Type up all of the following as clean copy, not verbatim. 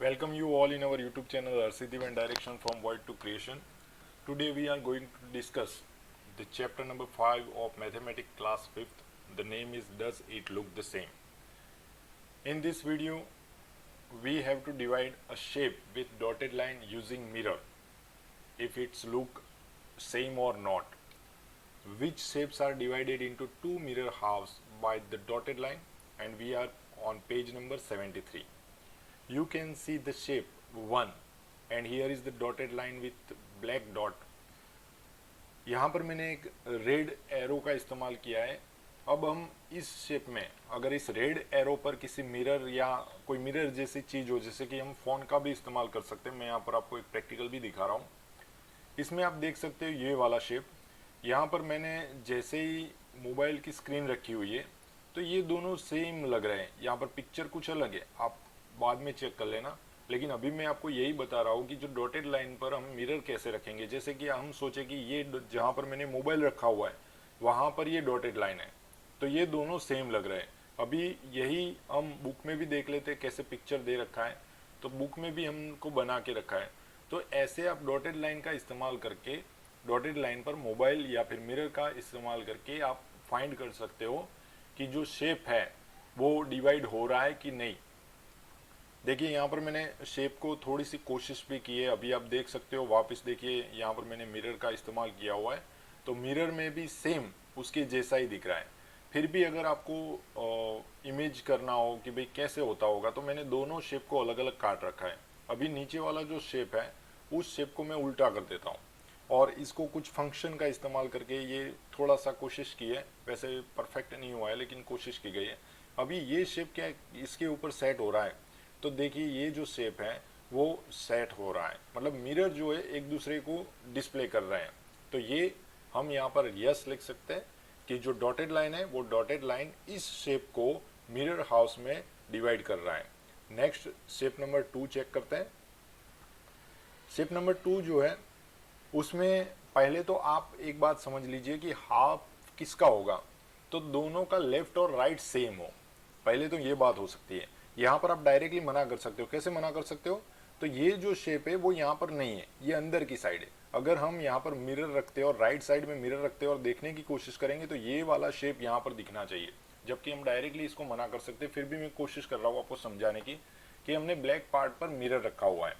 Welcome you all in our YouTube channel Arsidiv and Direction from Void to Creation. Today we are going to discuss the chapter number 5 of Mathematics class 5th. The name is Does It Look the Same? In this video we have to divide a shape with dotted line using mirror. If it's look same or not. Which shapes are divided into two mirror halves by the dotted line, and we are on page number 73. You can see the shape 1 and here is the dotted line with black dot. यहाँ पर मैंने एक red arrow का इस्तेमाल किया है. अब हम इस शेप में अगर इस रेड एरो पर किसी मिरर या कोई मिरर जैसी चीज़ हो, जैसे कि हम फ़ोन का भी इस्तेमाल कर सकते हैं. मैं यहाँ पर आपको एक प्रैक्टिकल भी दिखा रहा हूँ. इसमें आप देख सकते हो ये वाला शेप. यहाँ पर मैंने जैसे ही मोबाइल की स्क्रीन रखी हुई है तो ये दोनों सेम लग रहे हैं. यहाँ पर पिक्चर कुछ अलग है, आप बाद में चेक कर लेना. लेकिन अभी मैं आपको यही बता रहा हूँ कि जो डॉटेड लाइन पर हम मिरर कैसे रखेंगे. जैसे कि हम सोचे कि ये जहाँ पर मैंने मोबाइल रखा हुआ है वहाँ पर ये डॉटेड लाइन है, तो ये दोनों सेम लग रहे हैं. अभी यही हम बुक में भी देख लेते हैं कैसे पिक्चर दे रखा है, तो बुक में भी हमको बना के रखा है. तो ऐसे आप डॉटेड लाइन का इस्तेमाल करके डॉटेड लाइन पर मोबाइल या फिर मिरर का इस्तेमाल करके आप फाइंड कर सकते हो कि जो शेप है वो डिवाइड हो रहा है कि नहीं. देखिए यहाँ पर मैंने शेप को थोड़ी सी कोशिश भी की है. अभी आप देख सकते हो, वापस देखिए यहाँ पर मैंने मिरर का इस्तेमाल किया हुआ है तो मिरर में भी सेम उसके जैसा ही दिख रहा है. फिर भी अगर आपको इमेज करना हो कि भाई कैसे होता होगा तो मैंने दोनों शेप को अलग अलग काट रखा है. अभी नीचे वाला जो शेप है उस शेप को मैं उल्टा कर देता हूँ और इसको कुछ फंक्शन का इस्तेमाल करके ये थोड़ा सा कोशिश की है. वैसे परफेक्ट नहीं हुआ है लेकिन कोशिश की गई है. अभी ये शेप क्या इसके ऊपर सेट हो रहा है, तो देखिए ये जो शेप है वो सेट हो रहा है, मतलब मिरर जो है एक दूसरे को डिस्प्ले कर रहे हैं. तो ये हम यहाँ पर यस लिख सकते हैं कि जो डॉटेड लाइन है वो डॉटेड लाइन इस शेप को मिरर हाउस में डिवाइड कर रहा है. नेक्स्ट शेप नंबर 2 चेक करते हैं. शेप नंबर 2 जो है उसमें पहले तो आप एक बात समझ लीजिए कि हाफ किसका होगा, तो दोनों का लेफ्ट और राइट सेम हो. पहले तो ये बात हो सकती है. यहाँ पर आप डायरेक्टली मना कर सकते हो. कैसे मना कर सकते हो, तो ये जो शेप है वो यहाँ पर नहीं है, ये अंदर की साइड है. अगर हम यहाँ पर मिरर रखते हैं और राइट साइड में मिरर रखते हैं और देखने की कोशिश करेंगे तो ये वाला शेप यहाँ पर दिखना चाहिए, जबकि हम डायरेक्टली इसको मना कर सकते हैं. फिर भी मैं कोशिश कर रहा हूँ आपको समझाने की कि हमने ब्लैक पार्ट पर मिरर रखा हुआ है.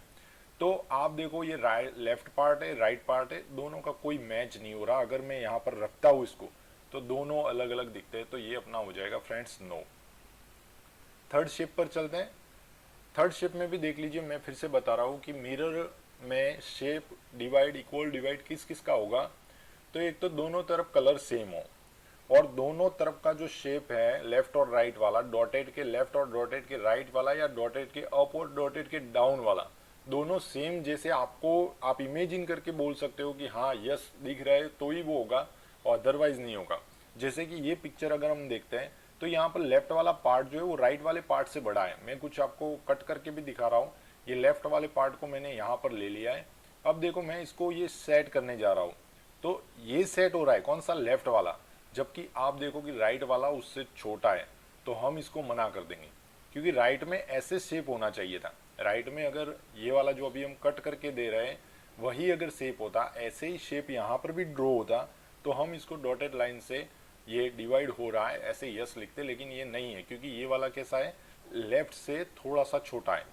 तो आप देखो ये लेफ्ट पार्ट है, राइट पार्ट है, दोनों का कोई मैच नहीं हो रहा. अगर मैं यहाँ पर रखता हूँ इसको तो दोनों अलग अलग दिखते हैं, तो ये अपना हो जाएगा फ्रेंड्स नो. थर्ड शेप पर चलते हैं. थर्ड शेप में भी देख लीजिए, मैं फिर से बता रहा हूँ कि मिरर में शेप डिवाइड इक्वल डिवाइड किस किस का होगा. तो एक तो दोनों तरफ कलर सेम हो और दोनों तरफ का जो शेप है लेफ्ट और राइट वाला, डॉटेड के लेफ्ट और डॉटेड के राइट वाला या डॉटेड के अप और डॉटेड के डाउन वाला, दोनों सेम जैसे आपको आप इमेजिन करके बोल सकते हो कि हाँ यस दिख रहा है तो ही वो होगा और अदरवाइज नहीं होगा. जैसे कि ये पिक्चर अगर हम देखते हैं तो यहाँ पर लेफ्ट वाला पार्ट जो है वो राइट वाले पार्ट से बड़ा है. मैं कुछ आपको कट करके भी दिखा रहा हूँ. ये लेफ्ट वाले पार्ट को मैंने यहाँ पर ले लिया है. अब देखो मैं इसको ये सेट करने जा रहा हूँ तो ये सेट हो रहा है कौन सा, लेफ्ट वाला, जबकि आप देखो कि राइट वाला उससे छोटा है. तो हम इसको मना कर देंगे क्योंकि राइट में ऐसे शेप होना चाहिए था. राइट में अगर ये वाला जो अभी हम कट करके दे रहे हैं वही अगर शेप होता, ऐसे ही शेप यहाँ पर भी ड्रॉ होता, तो हम इसको डॉटेड लाइन से ये डिवाइड हो रहा है ऐसे यस लिखते. लेकिन ये नहीं है क्योंकि ये वाला कैसा है, लेफ्ट से थोड़ा सा छोटा है.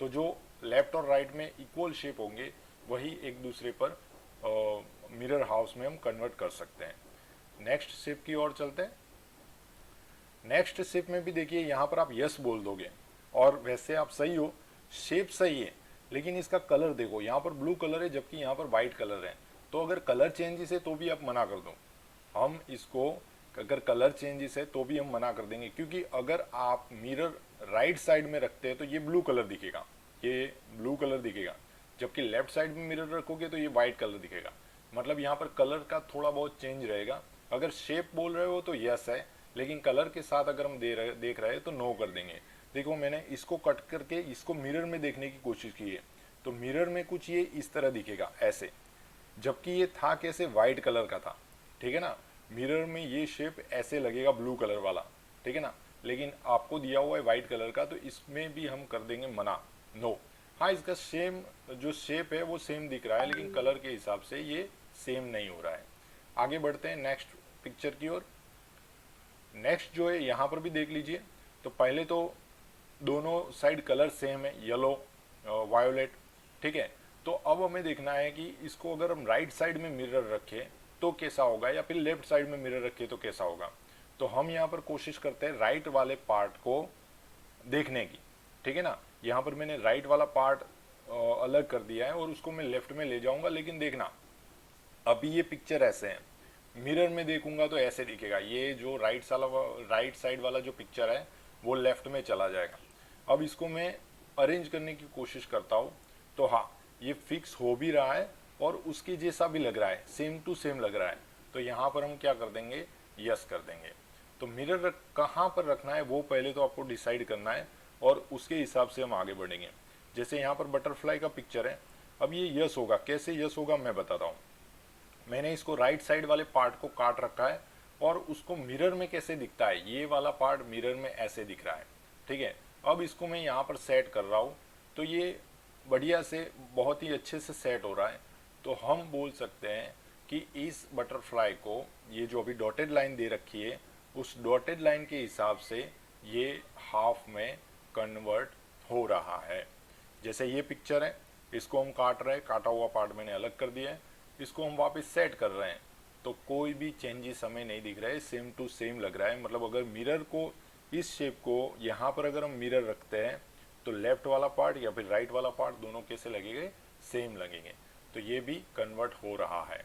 तो जो लेफ्ट और राइट में इक्वल शेप होंगे वही एक दूसरे पर मिरर हाउस में हम कन्वर्ट कर सकते हैं. नेक्स्ट शेप की ओर चलते हैं. नेक्स्ट शेप में भी देखिए यहाँ पर आप यस बोल दोगे और वैसे आप सही हो, शेप सही है, लेकिन इसका कलर देखो यहाँ पर ब्लू कलर है जबकि यहाँ पर वाइट कलर है. तो अगर कलर चेंजेस है तो भी आप मना कर दो. हम इसको अगर कलर चेंजेस है तो भी हम मना कर देंगे क्योंकि अगर आप मिरर राइट साइड में रखते हैं तो ये ब्लू कलर दिखेगा, ये ब्लू कलर दिखेगा, जबकि लेफ्ट साइड में मिरर रखोगे तो ये वाइट कलर दिखेगा. मतलब यहाँ पर कलर का थोड़ा बहुत चेंज रहेगा. अगर शेप बोल रहे हो तो यस है, लेकिन कलर के साथ अगर हम देख रहे हैं तो नो कर देंगे. देखो मैंने इसको कट करके इसको मिरर में देखने की कोशिश की है तो मिरर में कुछ ये इस तरह दिखेगा ऐसे, जबकि ये था कैसे, वाइट कलर का था. ठीक है ना, मिरर में ये शेप ऐसे लगेगा ब्लू कलर वाला. ठीक है ना, लेकिन आपको दिया हुआ है वाइट कलर का, तो इसमें भी हम कर देंगे मना नो। हाँ, इसका सेम जो शेप है वो सेम दिख रहा है, लेकिन कलर के हिसाब से ये सेम नहीं हो रहा है। आगे बढ़ते हैं नेक्स्ट पिक्चर की ओर। नेक्स्ट जो है यहाँ पर भी देख लीजिए, तो पहले तो दोनों साइड कलर सेम है, येलो वायोलेट, ठीक है। तो अब हमें देखना है कि इसको अगर हम राइट साइड में मिरर रखें तो कैसा होगा, या फिर लेफ्ट साइड में मिरर रखें तो कैसा होगा। तो हम यहाँ पर कोशिश करते हैं राइट वाले पार्ट को देखने की, ठीक है ना। यहाँ पर मैंने राइट वाला पार्ट अलग कर दिया है और उसको मैं लेफ्ट में ले जाऊंगा, लेकिन देखना अभी ये पिक्चर ऐसे है, मिरर में देखूंगा तो ऐसे दिखेगा। ये जो राइट साइड वाला जो पिक्चर है वो लेफ्ट में चला जाएगा। अब इसको मैं अरेंज करने की कोशिश करता हूँ, तो हाँ ये फिक्स हो भी रहा है और उसके जैसा भी लग रहा है, सेम टू सेम लग रहा है। तो यहाँ पर हम क्या कर देंगे, यस कर देंगे। तो मिरर कहाँ पर रखना है वो पहले तो आपको डिसाइड करना है और उसके हिसाब से हम आगे बढ़ेंगे। जैसे यहाँ पर बटरफ्लाई का पिक्चर है, अब ये यस होगा, कैसे यस होगा मैं बताता हूँ। मैंने इसको राइट साइड वाले पार्ट को काट रखा है और उसको मिरर में कैसे दिखता है, ये वाला पार्ट मिरर में ऐसे दिख रहा है, ठीक है। अब इसको मैं यहाँ पर सेट कर रहा हूँ, तो ये बढ़िया से बहुत ही अच्छे से सेट हो रहा है। तो हम बोल सकते हैं कि इस बटरफ्लाई को, ये जो अभी डॉटेड लाइन दे रखी है, उस डॉटेड लाइन के हिसाब से ये हाफ में कन्वर्ट हो रहा है। जैसे ये पिक्चर है, इसको हम काट रहे हैं, काटा हुआ पार्ट मैंने अलग कर दिया है, इसको हम वापस सेट कर रहे हैं, तो कोई भी चेंजेस हमें नहीं दिख रहा है, सेम टू सेम लग रहा है। मतलब अगर मिरर को, इस शेप को यहाँ पर अगर हम मिरर रखते हैं तो लेफ्ट वाला पार्ट या फिर राइट वाला पार्ट दोनों कैसे लगेंगे, सेम लगेंगे। तो ये भी कन्वर्ट हो रहा है।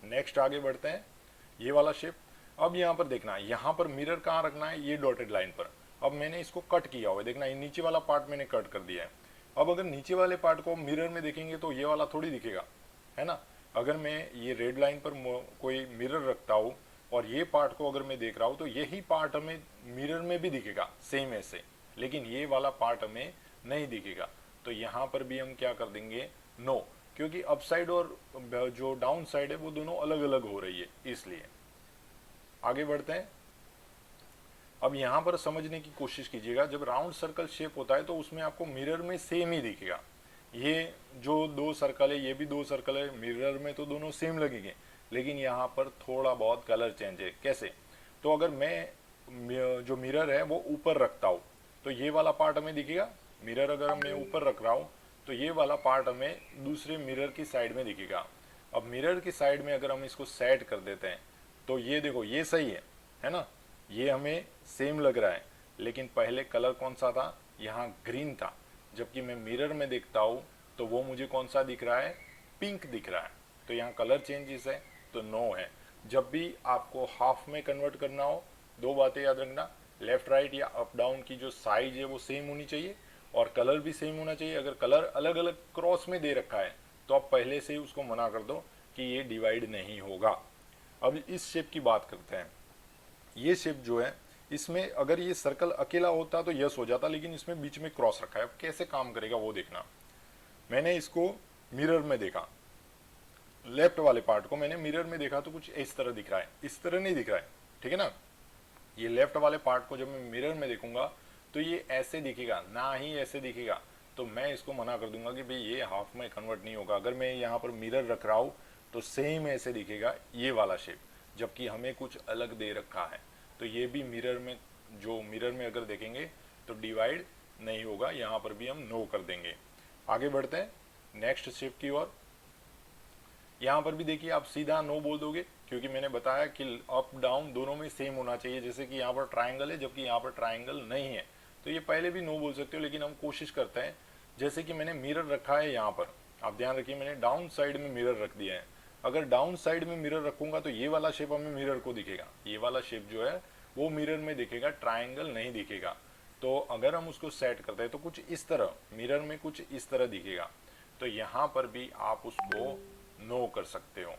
नेक्स्ट आगे बढ़ते हैं, ये वाला शेप। अब यहाँ पर देखना, यहाँ पर मिरर कहाँ रखना है, ये डॉटेड लाइन पर। अब मैंने इसको कट किया हुआ है, देखना ये नीचे वाला पार्ट मैंने कट कर दिया है। अब अगर नीचे वाले पार्ट को मिरर में देखेंगे तो ये वाला थोड़ी दिखेगा, है ना। अगर मैं ये रेड लाइन पर कोई मिरर रखता हूँ और ये पार्ट को अगर मैं देख रहा हूँ तो यही पार्ट हमें मिरर में भी दिखेगा सेम ऐसे, लेकिन ये वाला पार्ट हमें नहीं दिखेगा। तो यहाँ पर भी हम क्या कर देंगे, नो, क्योंकि अप साइड और जो डाउन साइड है वो दोनों अलग अलग हो रही है, इसलिए। आगे बढ़ते हैं। अब यहाँ पर समझने की कोशिश कीजिएगा, जब राउंड सर्कल शेप होता है तो उसमें आपको मिरर में सेम ही दिखेगा। ये जो दो सर्कल है, ये भी दो सर्कल है, मिरर में तो दोनों सेम लगेंगे, लेकिन यहाँ पर थोड़ा बहुत कलर चेंज है। कैसे, तो अगर मैं जो मिरर है वो ऊपर रखता हूँ तो ये वाला पार्ट हमें दिखेगा। मिरर अगर मैं ऊपर रख रहा हूँ तो ये वाला पार्ट हमें दूसरे मिरर की साइड में दिखेगा। अब मिरर की साइड में अगर हम इसको सेट कर देते हैं तो ये देखो, ये सही है ना, ये हमें सेम लग रहा है। लेकिन पहले कलर कौन सा था, यहाँ ग्रीन था, जबकि मैं मिरर में देखता हूँ तो वो मुझे कौन सा दिख रहा है, पिंक दिख रहा है। तो यहाँ कलर चेंजेस है, तो नो है। जब भी आपको हाफ में कन्वर्ट करना हो, दो बातें याद रखना, लेफ्ट राइट या अप डाउन की जो साइज है वो सेम होनी चाहिए और कलर भी सेम होना चाहिए। अगर कलर अलग अलग क्रॉस में दे रखा है तो आप पहले से ही उसको मना कर दो कि ये डिवाइड नहीं होगा। अब इस शेप की बात करते हैं। ये शेप जो है, इसमें अगर ये सर्कल अकेला होता तो यस हो जाता, लेकिन इसमें बीच में क्रॉस रखा है। अब कैसे काम करेगा वो देखना। मैंने इसको मिरर में देखा, लेफ्ट वाले पार्ट को मैंने मिरर में देखा तो कुछ इस तरह दिख रहा है, इस तरह नहीं दिख रहा है, ठीक है ना। ये लेफ्ट वाले पार्ट को जब मैं मिरर में देखूंगा तो ये ऐसे दिखेगा, ना ही ऐसे दिखेगा। तो मैं इसको मना कर दूंगा कि भाई ये हाफ में कन्वर्ट नहीं होगा। अगर मैं यहाँ पर मिरर रख रहा हूँ तो सेम ऐसे दिखेगा ये वाला शेप, जबकि हमें कुछ अलग दे रखा है। तो ये भी मिरर में, जो मिरर में अगर देखेंगे तो डिवाइड नहीं होगा, यहाँ पर भी हम नो कर देंगे। आगे बढ़ते हैं नेक्स्ट शेप की ओर। यहाँ पर भी देखिए, आप सीधा नो बोल दोगे क्योंकि मैंने बताया कि अप डाउन दोनों में सेम होना चाहिए। जैसे कि यहाँ पर ट्राइंगल है जबकि यहाँ पर ट्राइंगल नहीं है, तो ये पहले भी नो बोल सकते हो, लेकिन हम कोशिश करते हैं। जैसे कि मैंने मिरर रखा है यहाँ पर, आप ध्यान रखिए मैंने डाउन साइड में मिरर रख दिया है। अगर डाउन साइड में मिरर रखूंगा तो ये वाला शेप हमें मिरर को दिखेगा, ये वाला शेप जो है वो मिरर में दिखेगा, ट्राइंगल नहीं दिखेगा। तो अगर हम उसको सेट करते हैं तो कुछ इस तरह, मिरर में कुछ इस तरह दिखेगा। तो यहाँ पर भी आप उसको नो कर सकते हो।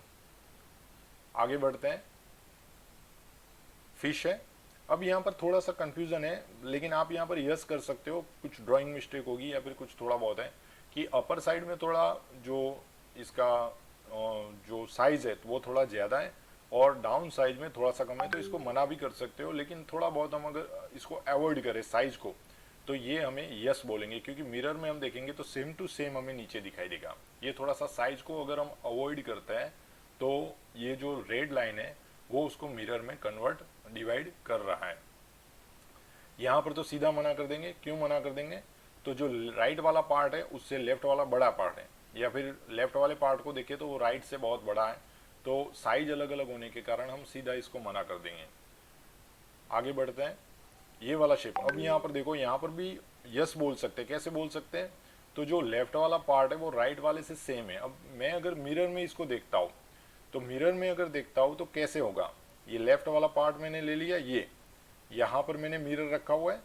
आगे बढ़ते हैं, फिश है। अब यहाँ पर थोड़ा सा कंफ्यूजन है, लेकिन आप यहाँ पर यस कर सकते हो, कुछ ड्राइंग मिस्टेक होगी या फिर कुछ थोड़ा बहुत है कि अपर साइड में थोड़ा जो इसका जो साइज है वो थोड़ा ज़्यादा है और डाउन साइज में थोड़ा सा कम है। तो इसको मना भी कर सकते हो, लेकिन थोड़ा बहुत हम अगर इसको अवॉइड करें साइज को, तो ये हमें यस बोलेंगे, क्योंकि मिरर में हम देखेंगे तो सेम टू सेम हमें नीचे दिखाई देगा। ये थोड़ा सा साइज को अगर हम अवॉइड करते हैं तो ये जो रेड लाइन है वो उसको मिरर में कन्वर्ट डिवाइड कर रहा है। यहाँ पर तो सीधा मना कर देंगे। क्यों मना कर देंगे? तो जो राइट वाला पार्ट है उससे लेफ्ट वाला बड़ा पार्ट है, या फिर लेफ्ट वाले पार्ट को देखें तो वो राइट से बहुत बड़ा है, तो साइज अलग अलग होने के कारण हम सीधा इसको मना कर देंगे। आगे बढ़ते हैं। ये वाला शेप, अब यहाँ पर देखो, यहाँ पर भी यस बोल सकते हैं। कैसे बोल सकते हैं? तो जो लेफ्ट वाला पार्ट है वो राइट वाले से सेम है। अब मैं अगर मिरर में इसको देखता हूँ तो मिरर में अगर देखता हूँ तो कैसे होगा? ये लेफ्ट वाला पार्ट मैंने ले लिया, ये यहाँ पर मैंने मिरर रखा हुआ है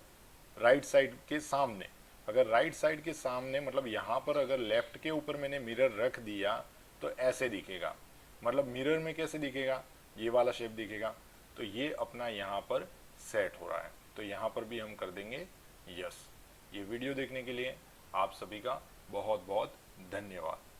राइट साइड के सामने। अगर राइट साइड के सामने मतलब यहाँ पर अगर लेफ्ट के ऊपर मैंने मिरर रख दिया तो ऐसे दिखेगा। मतलब मिरर में कैसे दिखेगा? ये वाला शेप दिखेगा। तो ये अपना यहाँ पर सेट हो रहा है, तो यहाँ पर भी हम कर देंगे यस। ये वीडियो देखने के लिए आप सभी का बहुत बहुत धन्यवाद।